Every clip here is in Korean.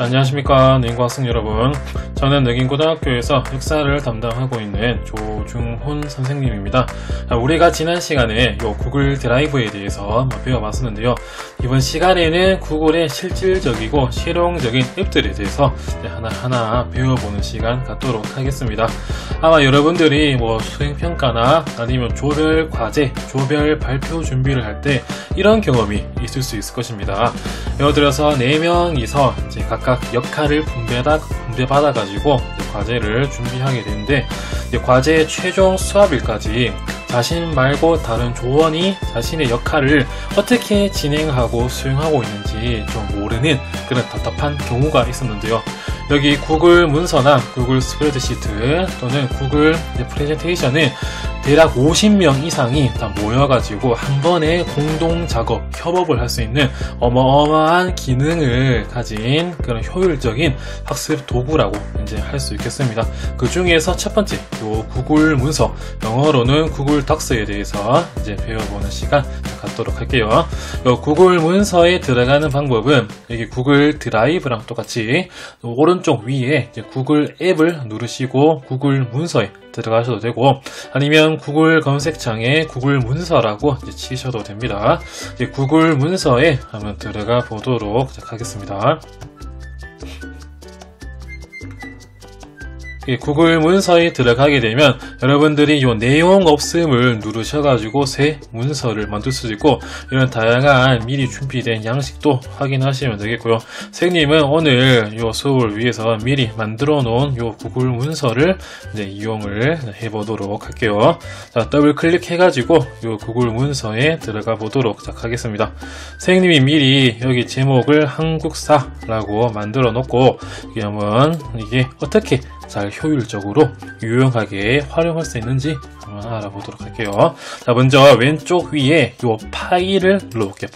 안녕하십니까 능인고학생 여러분. 저는 능인고등학교에서 역사를 담당하고 있는 조중훈 선생님입니다. 우리가 지난 시간에 구글 드라이브에 대해서 배워봤었는데요. 이번 시간에는 구글의 실질적이고 실용적인 앱들에 대해서 하나하나 배워보는 시간 갖도록 하겠습니다. 아마 여러분들이 수행평가나 아니면 조별 과제, 조별 발표 준비를 할 때 이런 경험이 있을 수 있을 것입니다. 예를 들어서 4명이서 이제 각각 역할을 분배받아 가지고 과제를 준비하게 되는데, 과제의 최종 수합일까지 자신 말고 다른 조원이 자신의 역할을 어떻게 진행하고 수행하고 있는지 좀 모르는 그런 답답한 경우가 있었는데요. 여기 구글 문서나 구글 스프레드시트 또는 구글 프레젠테이션은 대략 50명 이상이 다 모여가지고 한 번에 공동 작업, 협업을 할 수 있는 어마어마한 기능을 가진 그런 효율적인 학습 도구라고 이제 할 수 있겠습니다. 그 중에서 첫 번째, 요 구글 문서, 영어로는 구글 덕스에 대해서 이제 배워보는 시간 갖도록 할게요. 요 구글 문서에 들어가는 방법은 여기 구글 드라이브랑 똑같이 오른쪽 위에 이제 구글 앱을 누르시고 구글 문서에 들어가셔도 되고, 아니면 구글 검색창에 구글 문서라고 이제 치셔도 됩니다. 이제 구글 문서에 한번 들어가 보도록 하겠습니다. 구글 문서에 들어가게 되면 여러분들이 이 내용 없음을 누르셔가지고 새 문서를 만들 수도 있고, 이런 다양한 미리 준비된 양식도 확인하시면 되겠고요. 선생님은 오늘 이 수업을 위해서 미리 만들어 놓은 이 구글 문서를 이제 이용을 해보도록 할게요. 자, 더블 클릭해가지고 이 구글 문서에 들어가 보도록 하겠습니다. 선생님이 미리 여기 제목을 한국사라고 만들어 놓고, 이게 어떻게 잘 효율적으로 유용하게 활용할 수 있는지 한번 알아보도록 할게요. 자, 먼저 왼쪽 위에 요 파일을 눌러볼게요.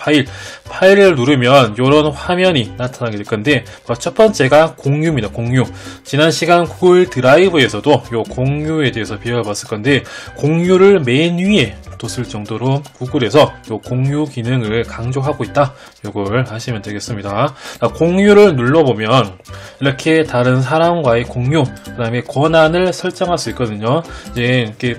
파일을 누르면 이런 화면이 나타나게 될 건데, 첫 번째가 공유입니다. 공유. 지난 시간 구글 드라이브에서도 요 공유에 대해서 배워봤을 건데, 공유를 맨 위에 뒀을 정도로 구글에서 요 공유 기능을 강조하고 있다. 요걸 하시면 되겠습니다. 자, 공유를 눌러보면 이렇게 다른 사람과의 공유, 그 다음에 권한을 설정할 수 있거든요. 이제 이렇게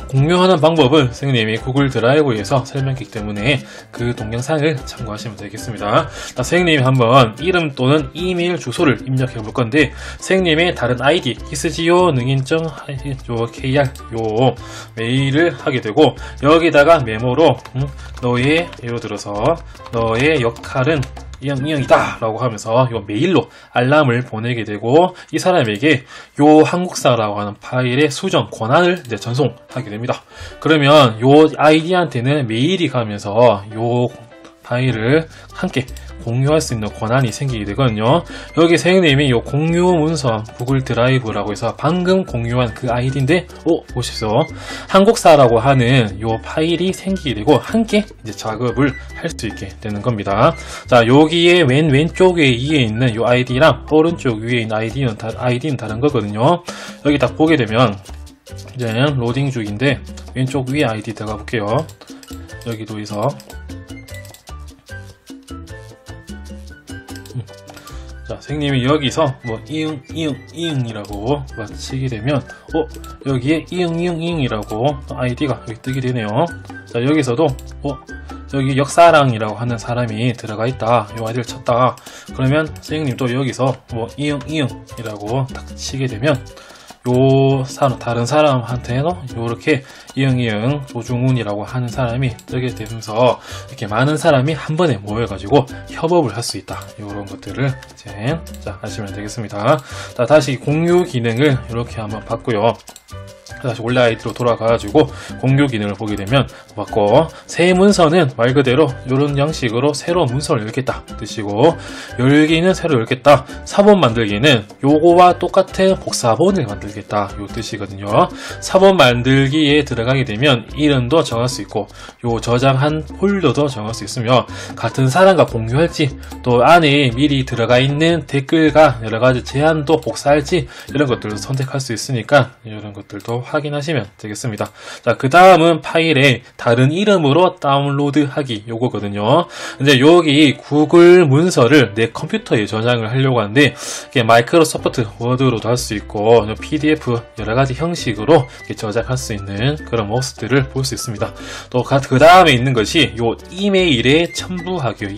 공유하는 방법은 선생님이 구글 드라이브에서 설명했기 때문에 그 동영상을 참고하시면 되겠습니다. 선생님이 한번 이름 또는 이메일 주소를 입력해 볼 건데, 선생님의 다른 아이디 있으지요? 능인증 KR 요 메일을 하게 되고, 여기다가 메모로 예를 들어서 너의 역할은 이형이다 라고 하면서 요 메일로 알람을 보내게 되고, 이 사람에게 요 한국사라고 하는 파일의 수정 권한을 이제 전송하게 됩니다. 그러면 요 아이디한테는 메일이 가면서 요 파일을 함께 공유할 수 있는 권한이 생기게 되거든요. 여기 선생님이 요 공유 문서 구글 드라이브라고 해서 방금 공유한 그 아이디인데, 보십시오. 한국사라고 하는 요 파일이 생기게 되고 함께 이제 작업을 할 수 있게 되는 겁니다. 자, 여기에 왼쪽 위에 있는 요 아이디랑 오른쪽 위에 있는 아이디는 다른 거거든요. 여기 딱 보게 되면 이제 로딩 중인데, 왼쪽 위에 아이디 들어가 볼게요. 여기도 해서 자, 선생님이 여기서 이응이라고 치게 되면 여기에 이응이라고 아이디가 여기 뜨게 되네요. 자, 여기서도 여기 역사랑이라고 하는 사람이 들어가 있다. 이 아이디를 쳤다. 그러면 선생님도 여기서 이응이라고 딱 치게 되면 다른 사람한테는 이렇게 이응 조중훈이라고 하는 사람이 뜨게 되면서 이렇게 많은 사람이 한 번에 모여가지고 협업을 할 수 있다. 이런 것들을 이제 하시면 되겠습니다. 자, 다시 공유 기능을 이렇게 한번 봤고요. 다시 원래 아이디로 돌아가가지고 공유 기능을 보게 되면 맞고, 새 문서는 말 그대로 이런 양식으로 새로운 문서를 열겠다 뜻이고, 열기는 새로 열겠다, 사본 만들기는 요거와 똑같은 복사본을 만들겠다 요 뜻이거든요. 사본 만들기에 들어가게 되면 이름도 정할 수 있고, 요 저장한 폴더도 정할 수 있으며, 같은 사람과 공유할지, 또 안에 미리 들어가 있는 댓글과 여러가지 제한도 복사할지, 이런 것들도 선택할 수 있으니까 이런 것들도 확인하시면 되겠습니다. 자, 그 다음은 파일에 다른 이름으로 다운로드하기 요거거든요. 이제 여기 구글 문서를 내 컴퓨터에 저장을 하려고 하는데 이게 마이크로소프트 워드로도 할 수 있고 PDF 여러 가지 형식으로 저장할 수 있는 그런 모습들을 볼 수 있습니다. 또 그 다음에 있는 것이 요 이메일에 첨부하기요.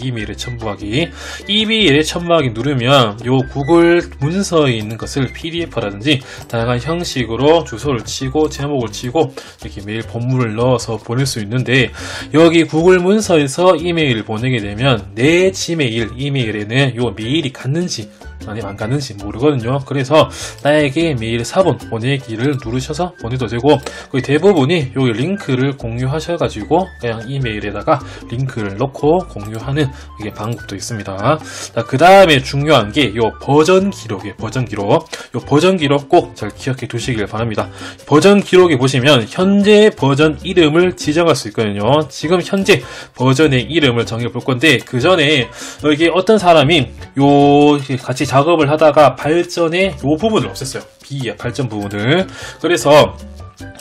이메일에 첨부하기 누르면 요 구글 문서에 있는 것을 PDF라든지 다양한 형식으로 주소를 치고 제목을 치고 이렇게 메일 본문을 넣어서 보낼 수 있는데, 여기 구글 문서에서 이메일을 보내게 되면 내 지메일 이메일에는 요 메일이 갔는지 아니면 안 갔는지 모르거든요. 그래서 나에게 메일 4번 보내기를 누르셔서 보내도 되고, 거의 대부분이 여기 링크를 공유하셔가지고 그냥 이메일에다가 링크를 넣고 공유하는 이게 방법도 있습니다. 자, 그 다음에 중요한 게 요 버전 기록이에요. 버전 기록. 요 버전 기록 꼭 잘 기억해 두시길 바랍니다. 버전 기록에 보시면 현재 버전 이름을 지정할 수 있거든요. 지금 현재 버전의 이름을 정해 볼 건데, 그 전에 여기 어떤 사람이 요 같이 작업을 하다가 발전의 요 부분을 없앴어요. 발전 부분을. 그래서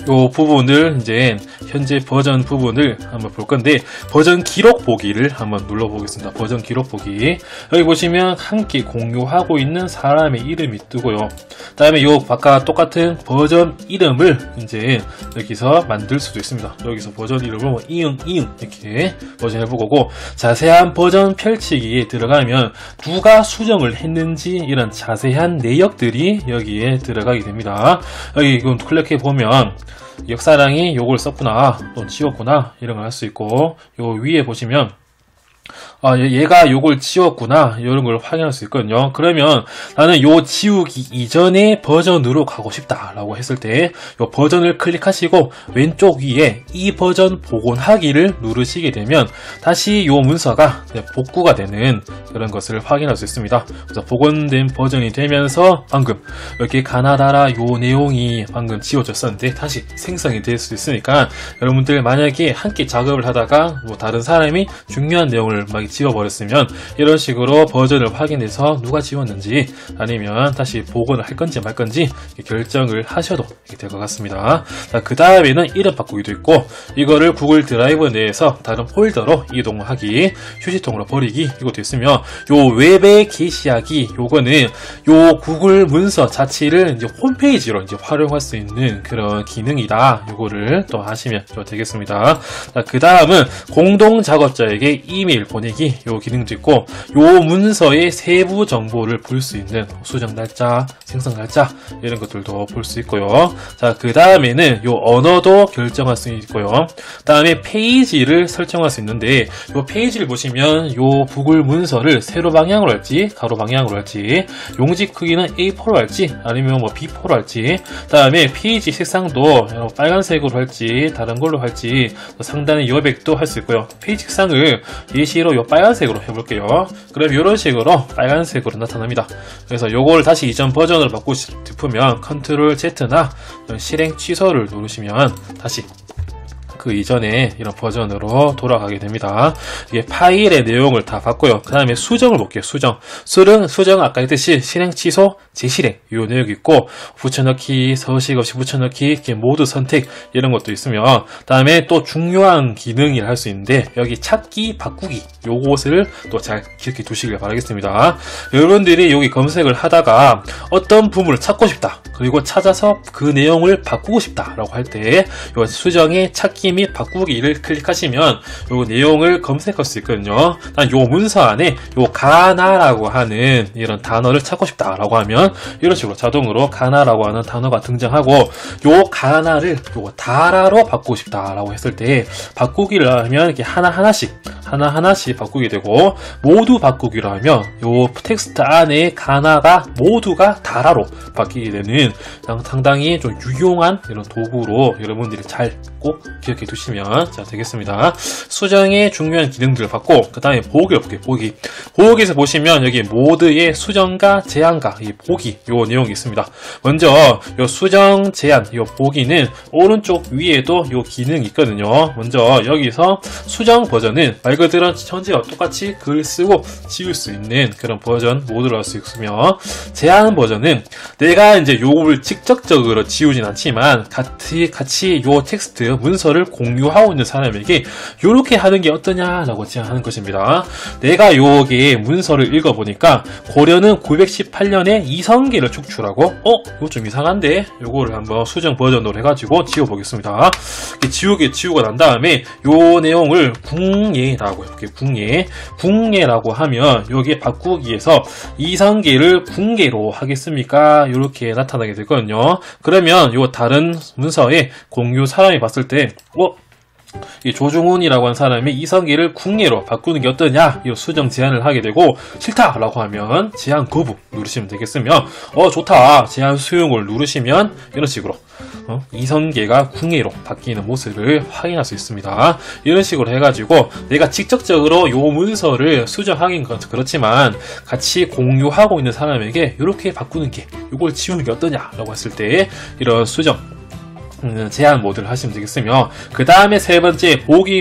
요 부분을 이제 현재 버전 부분을 한번 볼 건데, 버전 기록 보기를 한번 눌러 보겠습니다. 버전 기록 보기. 여기 보시면 함께 공유하고 있는 사람의 이름이 뜨고요. 다음에 요 아까 똑같은 버전 이름을 이제 여기서 만들 수도 있습니다. 여기서 버전 이름을 뭐 이응 이렇게 버전 해볼 거고, 자세한 버전 펼치기에 들어가면 누가 수정을 했는지 이런 자세한 내역들이 여기에 들어가게 됩니다. 여기 이건 클릭해 보면 역사량이 요걸 썼구나, 또 지웠구나, 이런 걸 할 수 있고, 요 위에 보시면 얘가 요걸 지웠구나, 이런 걸 확인할 수 있거든요. 그러면 나는 요 지우기 이전의 버전으로 가고 싶다 라고 했을 때 요 버전을 클릭하시고 왼쪽 위에 이 버전 복원하기를 누르시게 되면 다시 요 문서가 복구가 되는 그런 것을 확인할 수 있습니다. 그래서 복원된 버전이 되면서 방금 여기 가나다라 요 내용이 방금 지워졌었는데 다시 생성이 될 수 있으니까, 여러분들 만약에 함께 작업을 하다가 뭐 다른 사람이 중요한 내용을 막 지워버렸으면 이런 식으로 버전을 확인해서 누가 지웠는지 아니면 다시 복원을 할 건지 말 건지 결정을 하셔도 될 것 같습니다. 그 다음에는 이름 바꾸기도 있고, 이거를 구글 드라이브 내에서 다른 폴더로 이동하기, 휴지통으로 버리기, 이것도 있으며, 요 웹에 게시하기, 요거는 요 구글 문서 자체를 이제 홈페이지로 이제 활용할 수 있는 그런 기능이다. 요거를 또 하시면 되겠습니다. 그 다음은 공동 작업자에게 이메일 보내기, 요 기능도 있고, 요 문서의 세부 정보를 볼 수 있는 수정 날짜, 생성 날짜, 이런 것들도 볼 수 있고요. 자, 그 다음에는 요 언어도 결정할 수 있고요. 다음에 페이지를 설정할 수 있는데, 요 페이지를 보시면 요 구글 문서를 세로 방향으로 할지 가로 방향으로 할지, 용지 크기는 A4로 할지 아니면 뭐 B4로 할지, 다음에 페이지 색상도 빨간색으로 할지 다른 걸로 할지, 상단의 여백도 할 수 있고요. 페이지 색상을 예시로 요 빨간색으로 해볼게요. 그럼 이런 식으로 빨간색으로 나타납니다. 그래서 요걸 다시 이전 버전으로 바꾸고 싶으면 컨트롤 Z나 실행 취소를 누르시면 다시 그 이전에 이런 버전으로 돌아가게 됩니다. 이게 파일의 내용을 다 봤고요. 그 다음에 수정을 볼게요. 수정 아까 했듯이 실행 취소, 재실행 이 내용이 있고, 붙여넣기, 서식 없이 붙여넣기, 이렇게 모두 선택 이런 것도 있으며, 다음에 또 중요한 기능을 할 수 있는데 여기 찾기, 바꾸기 요것을 또 잘 기억해 두시길 바라겠습니다. 여러분들이 여기 검색을 하다가 어떤 부분을 찾고 싶다, 그리고 찾아서 그 내용을 바꾸고 싶다 라고 할 때 요 수정의 찾기 및 바꾸기를 클릭하시면 요 내용을 검색할 수 있거든요. 요 문서 안에 요 가나라고 하는 이런 단어를 찾고 싶다 라고 하면 이런 식으로 자동으로 가나라고 하는 단어가 등장하고, 요 가나를 요거 다라로 바꾸고 싶다 라고 했을 때 바꾸기를 하면 이렇게 하나하나씩 바꾸게 되고, 모두 바꾸기로 하면 요 텍스트 안에 가나가 모두가 다라로 바뀌게 되는 상당히 좀 유용한 이런 도구로 여러분들이 잘 꼭 기억해 이렇게 두시면 자 되겠습니다. 수정의 중요한 기능들을 받고 그 다음에 보기를 볼게요. 보기에서 보시면 여기 모드의 수정과 제한과 이 보기 요 내용이 있습니다. 먼저 요 수정 제한 요 보기는 오른쪽 위에도 요 기능이 있거든요. 먼저 여기서 수정 버전은 말 그대로 현재와 똑같이 글 쓰고 지울 수 있는 그런 버전 모드를 할 수 있으며, 제한 버전은 내가 이제 요걸 직접적으로 지우진 않지만 같이 요 텍스트 문서를 공유하고 있는 사람에게 요렇게 하는 게 어떠냐라고 제안하는 것입니다. 내가 요게 문서를 읽어보니까 고려는 918년에 이성계를 축출하고 이거 좀 이상한데 요거를 한번 수정 버전으로 해가지고 지워보겠습니다. 지우고 난 다음에 요 내용을 궁예라고 해볼게요. 궁예라고 하면 여기에 바꾸기에서 이성계를 궁계로 하겠습니까? 이렇게 나타나게 되거든요. 그러면 요 다른 문서에 공유 사람이 봤을 때 이 조중훈이라고 하는 사람이 이성계를 궁예로 바꾸는 게 어떠냐 이 수정 제안을 하게 되고, 싫다라고 하면 제한 거부 누르시면 되겠으며, 좋다 제한 수용을 누르시면 이런 식으로 이성계가 궁예로 바뀌는 모습을 확인할 수 있습니다. 이런 식으로 해가지고 내가 직접적으로 요 문서를 수정하긴 그렇지만 같이 공유하고 있는 사람에게 이렇게 바꾸는 게, 이걸 지우는 게 어떠냐라고 했을 때 이런 수정 제한 모드를 하시면 되겠으며, 그 다음에 세 번째 보기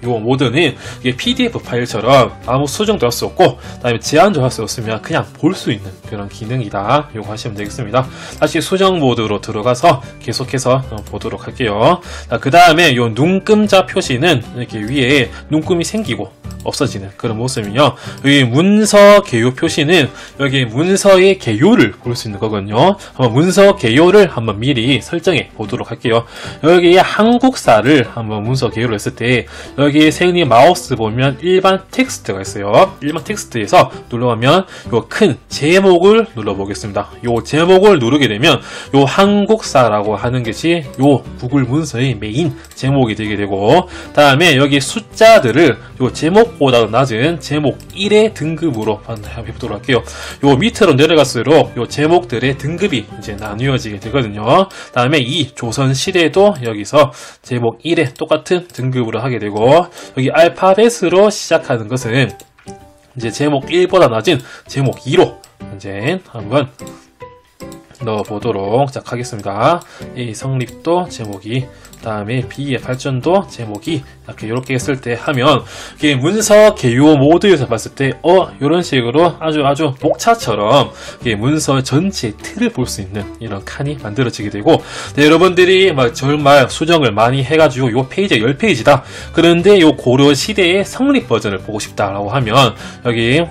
요 모드는 이게 PDF 파일처럼 아무 수정도 할 수 없고 그 다음에 제한도 할 수 없으면 그냥 볼 수 있는 그런 기능이다. 요거 하시면 되겠습니다. 다시 수정 모드로 들어가서 계속해서 보도록 할게요. 그 다음에 요 눈금자 표시는 이렇게 위에 눈금이 생기고 없어지는 그런 모습이요. 여기 문서 개요 표시는 여기 문서의 개요를 볼 수 있는 거거든요. 한번 문서 개요를 한번 미리 설정해 보도록 할게요. 여기 한국사를 한번 문서 개요를 했을 때 여기 선생님 마우스 보면 일반 텍스트가 있어요. 일반 텍스트에서 눌러보면 요 큰 제목을 눌러보겠습니다. 요 제목을 누르게 되면 요 한국사라고 하는 것이 요 구글 문서의 메인 제목이 되게 되고, 다음에 여기 숫자들을 요 제목보다 낮은 제목 1의 등급으로 해보도록 할게요. 요 밑으로 내려갈수록 요 제목들의 등급이 이제 나뉘어지게 되거든요. 다음에 이 조선시대도 여기서 제목 1에 똑같은 등급으로 하게 되고, 여기 알파벳으로 시작하는 것은 이제 제목 1보다 낮은 제목 2로 이제 한번 넣어보도록 하겠습니다. A 성립도 제목이, 다음에 B의 발전도 제목이 이렇게 했을 때 하면 이게 문서 개요 모드에서 봤을 때 이런 식으로 아주 목차처럼 문서 전체의 틀을 볼 수 있는 이런 칸이 만들어지게 되고, 여러분들이 정말 수정을 많이 해가지고 요 페이지가 10페이지다 그런데 요 고려 시대의 성립 버전을 보고 싶다라고 하면 여기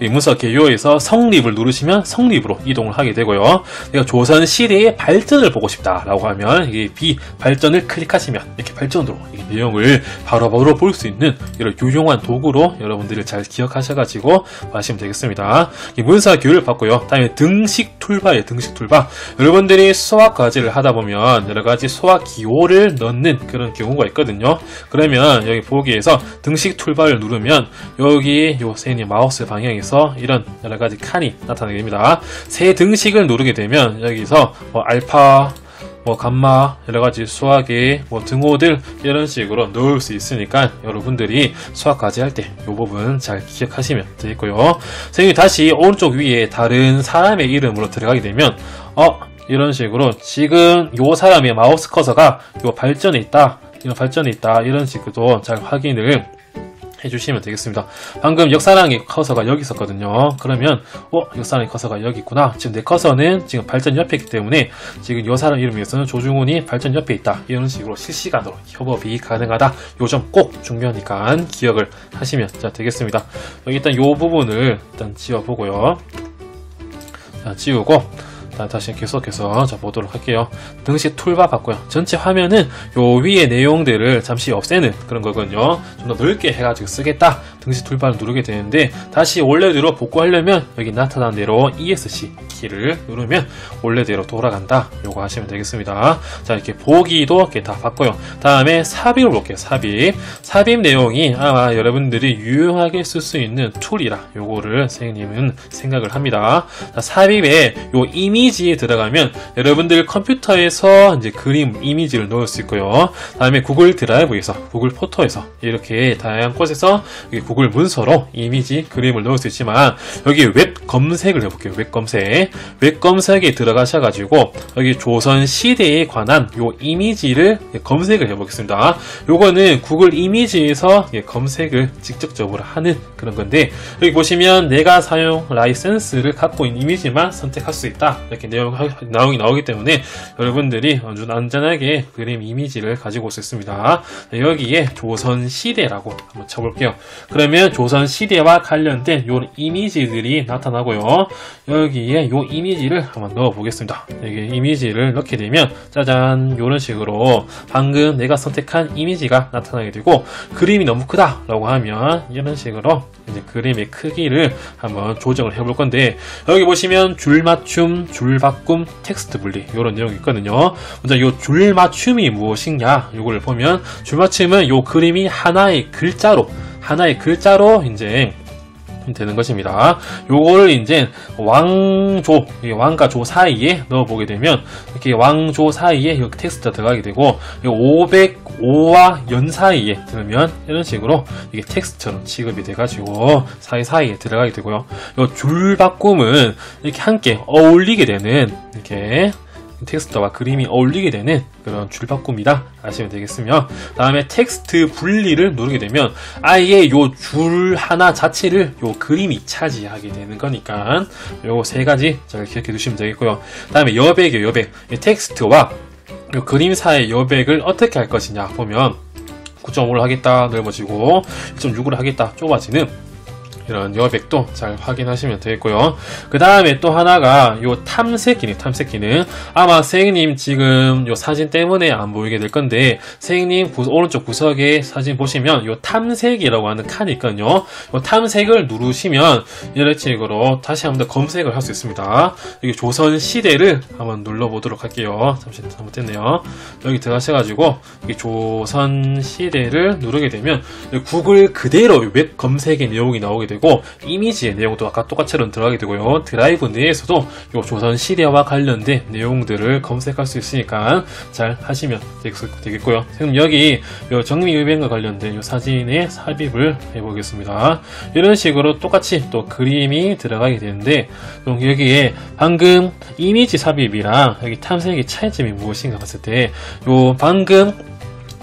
이 문서 개요에서 성립을 누르시면 성립으로 이동을 하게 되고요. 내가 조선 시대의 발전을 보고 싶다라고 하면 이게 B 발전을 클릭하시면 이렇게 발전으로 이 내용을 바로바로 볼 수 있는 이런 유용한 도구로 여러분들이 잘 기억하셔가지고 하시면 되겠습니다. 이 문서 개요를 봤고요. 다음에 등식 툴바예요. 등식 툴바. 여러분들이 수학 과제를 하다 보면 여러 가지 수학 기호를 넣는 그런 경우가 있거든요. 그러면 여기 보기에서 등식 툴바를 누르면 여기 요 선생님 마우스 방향에서 이런 여러가지 칸이 나타나게 됩니다. 새 등식을 누르게 되면 여기서 알파, 감마, 여러가지 수학의 등호들 이런 식으로 넣을 수 있으니까 여러분들이 수학 과제 할 때 이 부분 잘 기억하시면 되겠고요. 선생님이 다시 오른쪽 위에 다른 사람의 이름으로 들어가게 되면 이런 식으로 지금 이 사람의 마우스 커서가 요 발전에 있다, 이런 식으로 잘 확인을 해주시면 되겠습니다. 방금 역사랑의 커서가 여기 있었거든요. 그러면 역사랑의 커서가 여기 있구나. 지금 내 커서는 지금 발전 옆에 있기 때문에 지금 이 사람 이름에서는 조중훈이 발전 옆에 있다. 이런 식으로 실시간으로 협업이 가능하다. 요 점 꼭 중요하니까 기억을 하시면 되겠습니다. 여기 일단 요 부분을 일단 지워보고요. 지우고 다시 계속해서 보도록 할게요. 등식 툴바 봤고요. 전체 화면은 요 위에 내용들을 잠시 없애는 그런 거거든요. 좀 더 넓게 해가지고 쓰겠다. 등식 툴바를 누르게 되는데 다시 원래대로 복구하려면 여기 나타난 대로 ESC 키를 누르면 원래대로 돌아간다. 요거 하시면 되겠습니다. 자, 이렇게 보기도 이렇게 다 봤고요. 다음에 삽입을 볼게요. 삽입 내용이 아마 여러분들이 유용하게 쓸 수 있는 툴이라 요거를 선생님은 생각을 합니다. 자, 삽입에 요 이미 이미지에 들어가면 여러분들 컴퓨터에서 이제 그림 이미지를 넣을 수 있고요. 다음에 구글 드라이브에서, 구글 포토에서 이렇게 다양한 곳에서 구글 문서로 이미지 그림을 넣을 수 있지만 여기 웹 검색을 해볼게요. 웹 검색. 웹 검색에 들어가셔가지고 여기 조선 시대에 관한 요 이미지를 검색을 해보겠습니다. 요거는 구글 이미지에서 검색을 직접적으로 하는 그런 건데, 여기 보시면 내가 사용 라이센스를 갖고 있는 이미지만 선택할 수 있다 이렇게 내용이 나오기 때문에 여러분들이 아주 안전하게 그림 이미지를 가지고 올 수 있습니다. 여기에 조선시대라고 한번 쳐볼게요. 그러면 조선시대와 관련된 요 이미지들이 나타나고요. 여기에 요 이미지를 한번 넣어 보겠습니다. 여기 이미지를 넣게 되면 짜잔, 이런 식으로 방금 내가 선택한 이미지가 나타나게 되고, 그림이 너무 크다 라고 하면 이런 식으로 이제 그림의 크기를 한번 조정을 해볼 건데, 여기 보시면 줄맞춤, 줄바꿈, 텍스트 분리 이런 내용이 있거든요. 먼저 이 줄맞춤이 무엇이냐, 이걸 보면 줄맞춤은 이 그림이 하나의 글자로 이제 되는 것입니다. 요거를 이제 왕조, 왕과 조 사이에 넣어보게 되면 이렇게 왕조 사이에 여기 텍스트가 들어가게 되고, 505와 연 사이에 들으면 이런 식으로 이게 텍스트처럼 취급이 돼가지고 사이사이에 들어가게 되고요. 요 줄바꿈은 이렇게 함께 어울리게 되는, 이렇게 텍스트와 그림이 어울리게 되는 그런 줄바꿈이다 아시면 되겠으며, 다음에 텍스트 분리를 누르게 되면 아예 요 줄 하나 자체를 요 그림이 차지하게 되는 거니까 요 세 가지 잘 기억해 두시면 되겠고요. 다음에 여백이에요. 여백. 이 텍스트와 요 그림 사이의 여백을 어떻게 할 것이냐 보면 9.5를 하겠다 넓어지고 1.6으로 하겠다 좁아지는 이런 여백도 잘 확인하시면 되겠고요. 그 다음에 또 하나가 요 탐색 기능. 아마 선생님 지금 요 사진 때문에 안 보이게 될 건데, 선생님 오른쪽 구석에 사진 보시면 요 탐색이라고 하는 칸이 있거든요. 요 탐색을 누르시면 이런 식으로 다시 한번 더 검색을 할 수 있습니다. 여기 조선 시대를 한번 눌러보도록 할게요. 잠시 잘못됐네요. 여기 들어가셔가지고 여기 조선 시대를 누르게 되면 구글 그대로 웹 검색의 내용이 나오게 되고, 이미지의 내용도 아까 똑같이처럼 들어가게 되고요. 드라이브 내에서도 요 조선 시대와 관련된 내용들을 검색할 수 있으니까 잘 하시면 되겠고요. 지금 여기 요 정미의변과 관련된 요 사진에 삽입을 해보겠습니다. 이런 식으로 똑같이 또 그림이 들어가게 되는데, 여기에 방금 이미지 삽입이랑 여기 탐색의 차이점이 무엇인가 봤을 때, 요 방금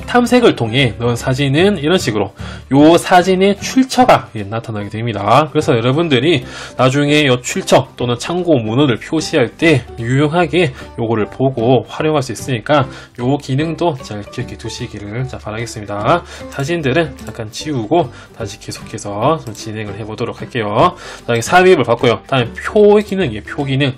탐색을 통해 넣은 사진은 이런 식으로 요 사진의 출처가 나타나게 됩니다. 그래서 여러분들이 나중에 요 출처 또는 참고 문헌을 표시할 때 유용하게 요거를 보고 활용할 수 있으니까 요 기능도 잘 기억해 두시기를 바라겠습니다. 사진들은 잠깐 지우고 다시 계속해서 좀 진행을 해보도록 할게요. 다음에 삽입을 받고요. 다음에 표 기능이에요. 표 기능.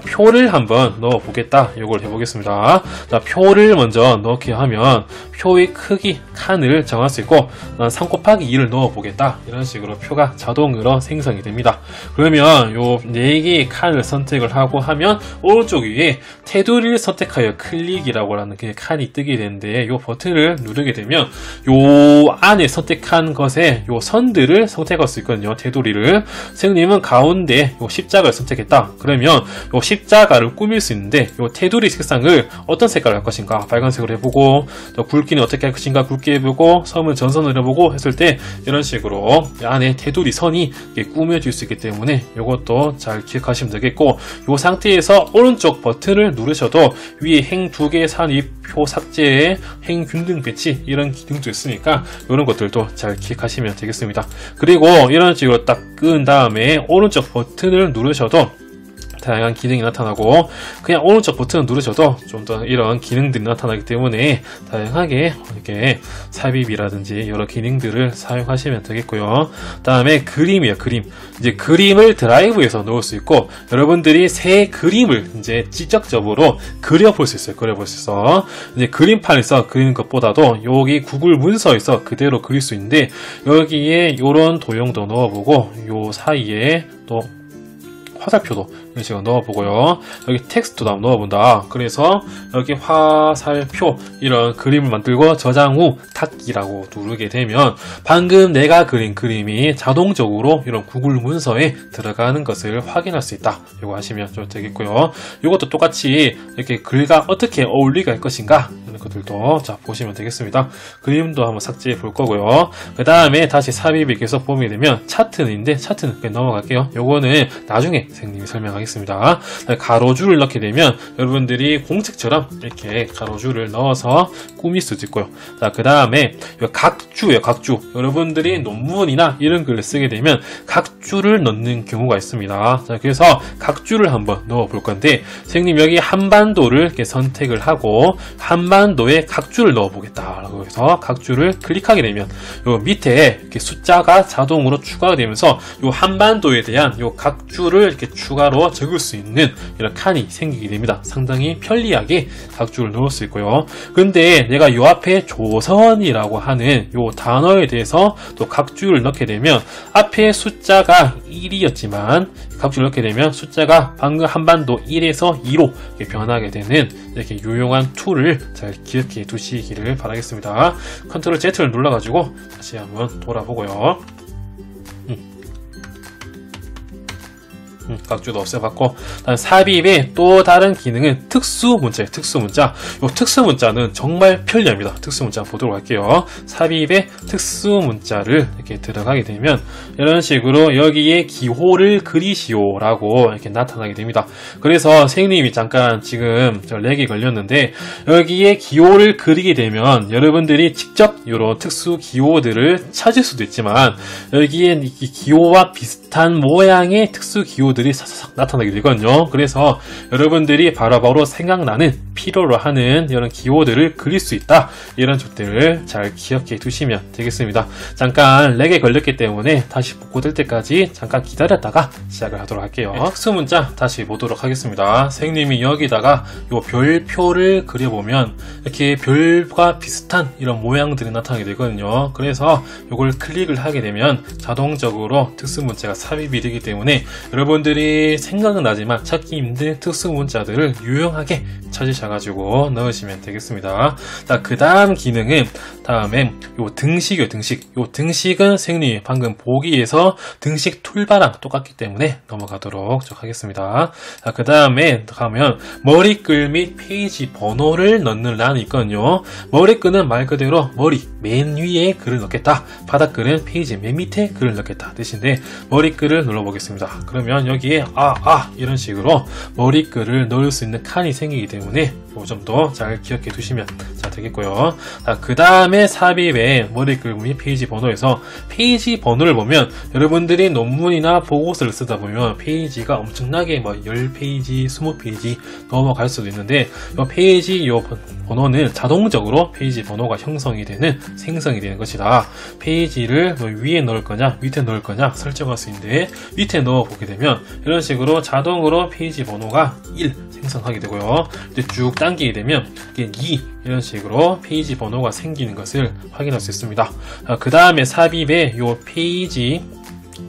표를 한번 넣어 보겠다. 요걸 해보겠습니다. 표를 먼저 넣게 하면 표의 크기, 칸을 정할 수 있고, 3 곱하기 2를 넣어 보겠다. 이런 식으로 표가 자동으로 생성이 됩니다. 그러면 요 4개의 칸을 선택을 하고 하면 오른쪽 위에 테두리를 선택하여 클릭이라고 하는 그 칸이 뜨게 되는데, 요 버튼을 누르게 되면 요 안에 선택한 것에 요 선들을 선택할 수 있거든요. 테두리를. 선생님은 가운데 요 십자가를 선택했다. 그러면 요 십자가를 꾸밀 수 있는데, 요 테두리 색상을 어떤 색깔을 할 것인가, 빨간색으로 해보고, 또 굵기는 어떻게 할 것인가 굵게 해보고, 섬은 전선을 해보고 했을 때 이런 식으로 안에 테두리 선이 꾸며질 수 있기 때문에 이것도 잘 기억하시면 되겠고, 이 상태에서 오른쪽 버튼을 누르셔도 위에 행 2개 산입, 표 삭제, 행 균등 배치 이런 기능도 있으니까 이런 것들도 잘 기억하시면 되겠습니다. 그리고 이런 식으로 딱 끈 다음에 오른쪽 버튼을 누르셔도 다양한 기능이 나타나고, 그냥 오른쪽 버튼을 누르셔도 좀 더 이런 기능들이 나타나기 때문에 다양하게 이렇게 삽입이라든지 여러 기능들을 사용하시면 되겠고요. 다음에 그림이에요. 그림. 이제 그림을 드라이브에서 넣을 수 있고, 여러분들이 새 그림을 이제 직접적으로 그려볼 수 있어요. 그려볼 수 있어. 이제 그림판에서 그리는 것보다도 여기 구글 문서에서 그대로 그릴 수 있는데, 여기에 이런 도형도 넣어보고 요 사이에 또 화살표도 이런 식으로 넣어보고요. 여기 텍스트도 한번 넣어본다. 그래서 여기 화살표 이런 그림을 만들고 저장 후 닫기라고 누르게 되면 방금 내가 그린 그림이 자동적으로 이런 구글 문서에 들어가는 것을 확인할 수 있다. 이거 하시면 좀 되겠고요. 이것도 똑같이 이렇게 글과 어떻게 어울리게 할 것인가 이런 것들도 자 보시면 되겠습니다. 그림도 한번 삭제해 볼 거고요. 그 다음에 다시 삽입을 계속 보게 되면 차트는 있는데 차트는 그냥 넘어갈게요. 요거는 나중에 선생님이 설명하겠습니다. 가로줄을 넣게 되면 여러분들이 공책처럼 이렇게 가로줄을 넣어서 꾸밀 수도 있고요. 자, 그 다음에 각주예요. 각주. 여러분들이 논문이나 이런 글을 쓰게 되면 각주를 넣는 경우가 있습니다. 자, 그래서 각주를 한번 넣어 볼 건데 선생님 여기 한반도를 이렇게 선택을 하고 한반도에 각주를 넣어 보겠다라고 해서 각주를 클릭하게 되면 요 밑에 이렇게 숫자가 자동으로 추가가 되면서 요 한반도에 대한 요 각주를 이렇게 추가로 적을 수 있는 이런 칸이 생기게 됩니다. 상당히 편리하게 각주를 넣을 수 있고요. 근데 내가 요 앞에 조선이라고 하는 요 단어에 대해서 또 각주를 넣게 되면 앞에 숫자가 1이었지만 각주를 넣게 되면 숫자가 방금 한반도 1에서 2로 변하게 되는 이렇게 유용한 툴을 잘 기억해 두시기를 바라겠습니다. 컨트롤 Z를 눌러가지고 다시 한번 돌아보고요. 각주도 없애봤고, 다음 삽입의 또 다른 기능은 특수문자예요. 특수문자. 이 특수문자는 정말 편리합니다. 특수문자 보도록 할게요. 삽입의 특수문자를 이렇게 들어가게 되면 이런 식으로 여기에 기호를 그리시오 라고 이렇게 나타나게 됩니다. 그래서 선생님이 잠깐 지금 렉이 걸렸는데 여기에 기호를 그리게 되면 여러분들이 직접 이런 특수 기호들을 찾을 수도 있지만 여기에 이 기호와 비슷한 모양의 특수 기호들이 사사삭 나타나게 되거든요. 그래서 여러분들이 바로바로 생각나는 필요로 하는 이런 기호들을 그릴 수 있다. 이런 점들을 잘 기억해 두시면 되겠습니다. 잠깐 렉에 걸렸기 때문에 다시 복구될 때까지 잠깐 기다렸다가 시작을 하도록 할게요. 특수문자 다시 보도록 하겠습니다. 선생님이 여기다가 이 별표를 그려보면 이렇게 별과 비슷한 이런 모양들이 나타나게 되거든요. 그래서 이걸 클릭을 하게 되면 자동적으로 특수문자가 삽입이 되기 때문에 여러분들이 생각은 나지만 찾기 힘든 특수문자들을 유용하게 찾으셔가지고 넣으시면 되겠습니다. 자, 그 다음 기능은 다음에 요 등식이요. 등식. 요 등식은 선생님이 방금 보기에서 등식 툴바랑 똑같기 때문에 넘어가도록 하겠습니다. 자, 그 다음에 가면 머리글 및 페이지 번호를 넣는 란이 있거든요. 머리글은 말 그대로 머리 맨 위에 글을 넣겠다. 바닥글은 페이지 맨 밑에 글을 넣겠다 뜻인데 머리글을 눌러보겠습니다. 그러면 여기에 이런 식으로 머리글을 넣을 수 있는 칸이 생기기 때문에 이 점도 잘 기억해 두시면 되겠고요. 그 다음에 삽입의 머리글 및 페이지 번호에서 페이지 번호를 보면 여러분들이 논문이나 보고서를 쓰다 보면 페이지가 엄청나게 10페이지, 20페이지 넘어갈 수도 있는데 이 페이지 번호는 자동적으로 페이지 번호가 생성이 되는 것이다. 페이지를 위에 넣을 거냐 밑에 넣을 거냐 설정할 수 있는데 밑에 넣어 보게 되면 이런 식으로 자동으로 페이지 번호가 1 생성하게 되고요. 이제 쭉 당기게 되면 이게 2 이런 식으로 페이지 번호가 생기는 것을 확인할 수 있습니다. 그 다음에 삽입에 요 페이지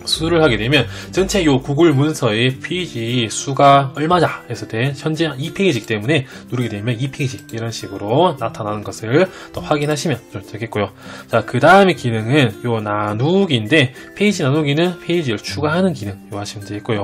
수를 하게 되면 전체 요 구글 문서의 페이지 수가 얼마냐 했을 때 현재 2페이지이기 때문에 누르게 되면 2페이지 이런 식으로 나타나는 것을 또 확인하시면 되겠고요. 자, 그 다음에 기능은 요 나누기인데 페이지 나누기는 페이지를 추가하는 기능 요 하시면 되겠고요.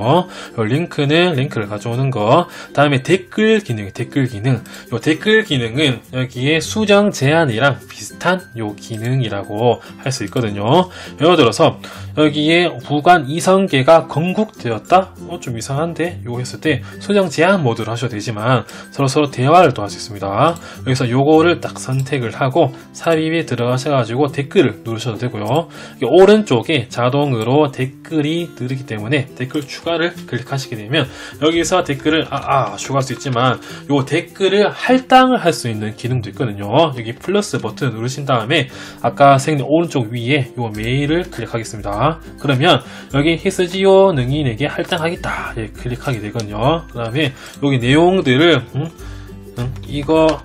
요 링크는 링크를 가져오는 거. 다음에 댓글 기능 요 댓글 기능은 여기에 수정 제한이랑 비슷한 요 기능이라고 할 수 있거든요. 예를 들어서 여기에 구간 이성계가 건국되었다? 좀 이상한데? 요거 했을 때 수정 제한 모드로 하셔도 되지만 서로 대화를 또 할 수 있습니다. 여기서 요거를 딱 선택을 하고 삽입에 들어가셔가지고 댓글을 누르셔도 되고요. 오른쪽에 자동으로 댓글이 뜨기 때문에 댓글 추가를 클릭하시게 되면 여기서 댓글을 추가할 수 있지만 요 댓글을 할당을 할 수 있는 기능도 있거든요. 여기 플러스 버튼 누르신 다음에 아까 선생님 오른쪽 위에 요 메일을 클릭하겠습니다. 그러면 여기 히스지오 능인에게 할당하겠다 클릭하게 되거든요. 그 다음에 여기 내용들을 이거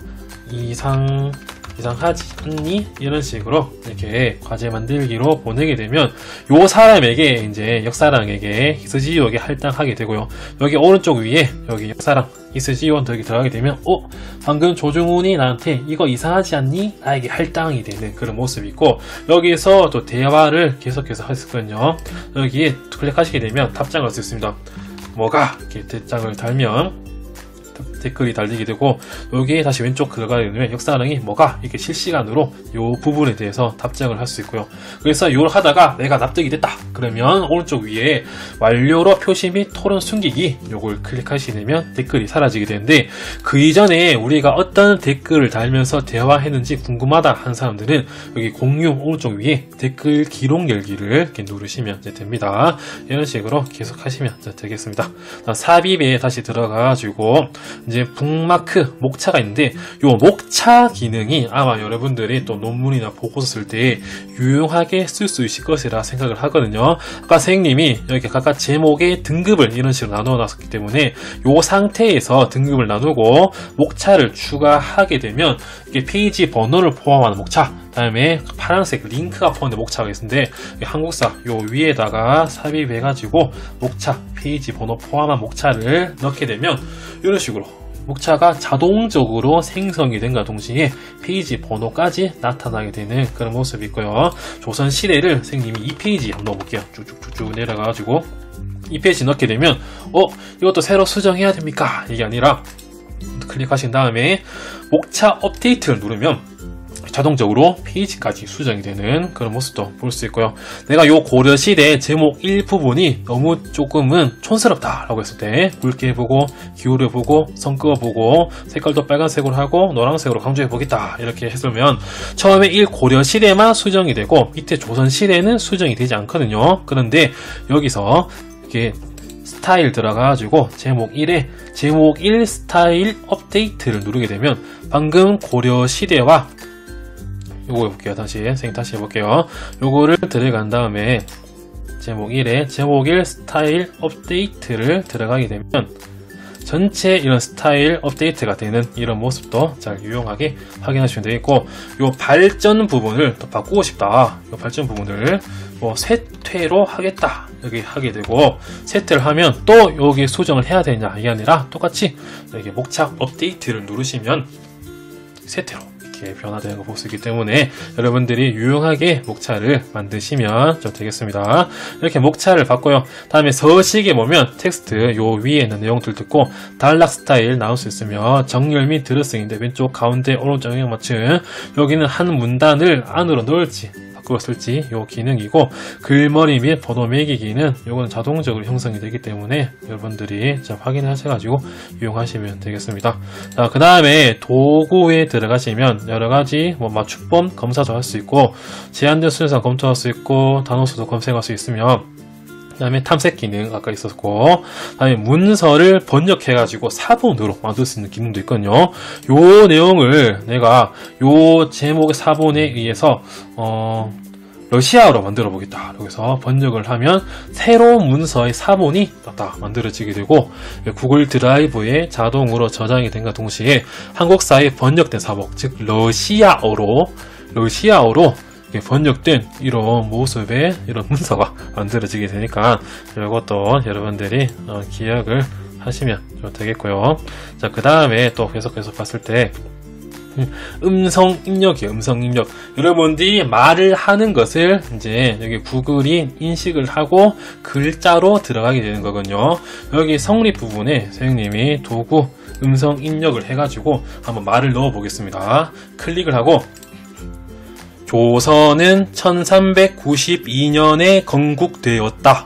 이상 이상하지 않니? 이런 식으로 이렇게 과제 만들기로 보내게 되면 요 사람에게 이제 역사랑에게 히스지오에게 할당하게 되고요. 여기 오른쪽 위에 여기 역사랑 히스지오 여기 들어가게 되면 방금 조중훈이 나한테 이거 이상하지 않니? 나에게 할당이 되는 그런 모습이 있고, 여기서 또 대화를 계속해서 할 수 있거든요. 여기에 클릭하시게 되면 답장을 할 수 있습니다. 뭐가? 이렇게 답장을 달면 댓글이 달리게 되고, 여기에 다시 왼쪽 들어가게 되면 역사랑이 뭐가 이렇게 실시간으로 요 부분에 대해서 답장을 할 수 있고요. 그래서 이걸 하다가 내가 납득이 됐다 그러면 오른쪽 위에 완료로 표시 및 토론 숨기기 요걸 클릭하시게 되면 댓글이 사라지게 되는데, 그 이전에 우리가 어떤 댓글을 달면서 대화했는지 궁금하다 하는 사람들은 여기 공유 오른쪽 위에 댓글 기록 열기를 이렇게 누르시면 이제 됩니다. 이런 식으로 계속 하시면 되겠습니다. 삽입에 다시 들어가가지고 이제 북마크 목차가 있는데, 요 목차 기능이 아마 여러분들이 또 논문이나 보고서 쓸 때 유용하게 쓸 수 있을 것이라 생각을 하거든요. 아까 선생님이 이렇게 각각 제목의 등급을 이런 식으로 나누어 놨었기 때문에 요 상태에서 등급을 나누고 목차를 추가하게 되면 이게 페이지 번호를 포함하는 목차, 다음에 파란색 링크가 포함된 목차가 있는데, 한국사 요 위에다가 삽입해가지고 목차, 페이지 번호 포함한 목차를 넣게 되면 이런 식으로 목차가 자동적으로 생성이 된과 동시에 페이지 번호까지 나타나게 되는 그런 모습이 있고요. 조선시대를 선생님이 2페이지 한번 넣어볼게요. 쭉쭉쭉 내려가가지고 2페이지 넣게 되면 이것도 새로 수정해야 됩니까? 이게 아니라 클릭하신 다음에 목차 업데이트를 누르면 자동적으로 페이지까지 수정이 되는 그런 모습도 볼 수 있고요. 내가 요 고려시대 제목 1 부분이 너무 조금은 촌스럽다 라고 했을 때 굵게 보고 기울여 보고 선 그어 보고 색깔도 빨간색으로 하고 노란색으로 강조해 보겠다 이렇게 했으면 처음에 1 고려시대만 수정이 되고 밑에 조선시대는 수정이 되지 않거든요. 그런데 여기서 이렇게 스타일 들어가가지고 제목 1에 제목 1 스타일 업데이트를 누르게 되면 방금 고려시대와 요거 해볼게요. 선생님 다시 해볼게요. 요거를 들어간 다음에 제목 1에 제목 1 스타일 업데이트를 들어가게 되면 전체 이런 스타일 업데이트가 되는 이런 모습도 잘 유용하게 확인하시면 되겠고, 요 발전 부분을 또 바꾸고 싶다. 요 발전 부분을 쇠퇴로 하겠다. 여기 하게 되고, 쇠퇴를 하면 또 여기 수정을 해야 되냐 이게 아니라 똑같이 여기 목차 업데이트를 누르시면 쇠퇴로 변화되는 거 볼 수 있기 때문에 여러분들이 유용하게 목차를 만드시면 좀 되겠습니다. 이렇게 목차를 바꿔요. 다음에 서식에 보면 텍스트 요 위에 있는 내용들 듣고 단락 스타일 나올 수 있으며 정렬 및 드레싱인데 왼쪽 가운데 오른쪽 영역 맞춤, 여기는 한 문단을 안으로 넣을지 바꾸어 쓸지 요 기능이고, 글머리 및 번호 매기기는 요거는 자동적으로 형성이 되기 때문에 여러분들이 좀 확인하셔가지고 이용하시면 되겠습니다. 자, 그 다음에 도구에 들어가시면 여러가지 맞춤법 검사도 할 수 있고, 제한된 순서상 검토할 수 있고, 단어 수도 검색할 수 있으며, 그 다음에 탐색 기능 아까 있었고, 그 다음에 문서를 번역해가지고 사본으로 만들 수 있는 기능도 있거든요. 요 내용을 내가 요 제목의 사본에 의해서 러시아어로 만들어 보겠다. 그래서 번역을 하면 새로운 문서의 사본이 딱 만들어지게 되고, 구글 드라이브에 자동으로 저장이 된과 동시에 한국사에 번역된 사본, 즉 러시아어로 번역된 이런 모습의 이런 문서가 만들어지게 되니까 이것도 여러분들이 기억을 하시면 좀 되겠고요. 자, 그 다음에 또 계속해서 봤을 때 음성 입력이에요. 음성 입력. 여러분들이 말을 하는 것을 이제 여기 구글이 인식을 하고 글자로 들어가게 되는 거거든요. 여기 성립 부분에 선생님이 도구 음성 입력을 해가지고 한번 말을 넣어 보겠습니다. 클릭을 하고, 조선은 1392년에 건국되었다.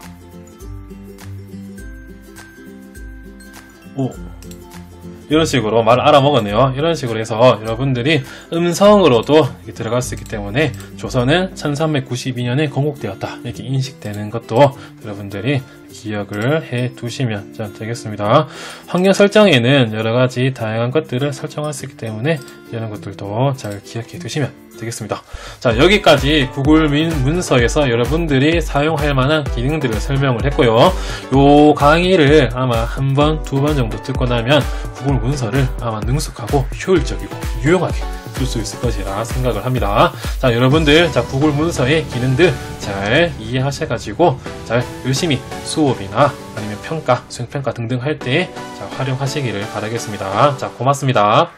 이런 식으로 말을 알아먹었네요. 이런 식으로 해서 여러분들이 음성으로도 들어갈 수 있기 때문에 조선은 1392년에 건국되었다 이렇게 인식되는 것도 여러분들이 기억을 해 두시면 되겠습니다. 환경 설정에는 여러가지 다양한 것들을 설정할 수 있기 때문에 이런 것들도 잘 기억해 두시면 되겠습니다. 자, 여기까지 구글 문서에서 여러분들이 사용할 만한 기능들을 설명을 했고요. 요 강의를 아마 한 번, 두 번 정도 듣고 나면 구글 문서를 아마 능숙하고 효율적이고 유용하게 쓸 수 있을 것이라 생각을 합니다. 자, 여러분들, 자, 구글 문서의 기능들 잘 이해하셔가지고 잘 열심히 수업이나 아니면 평가, 수행평가 등등 할 때 자, 활용하시기를 바라겠습니다. 자, 고맙습니다.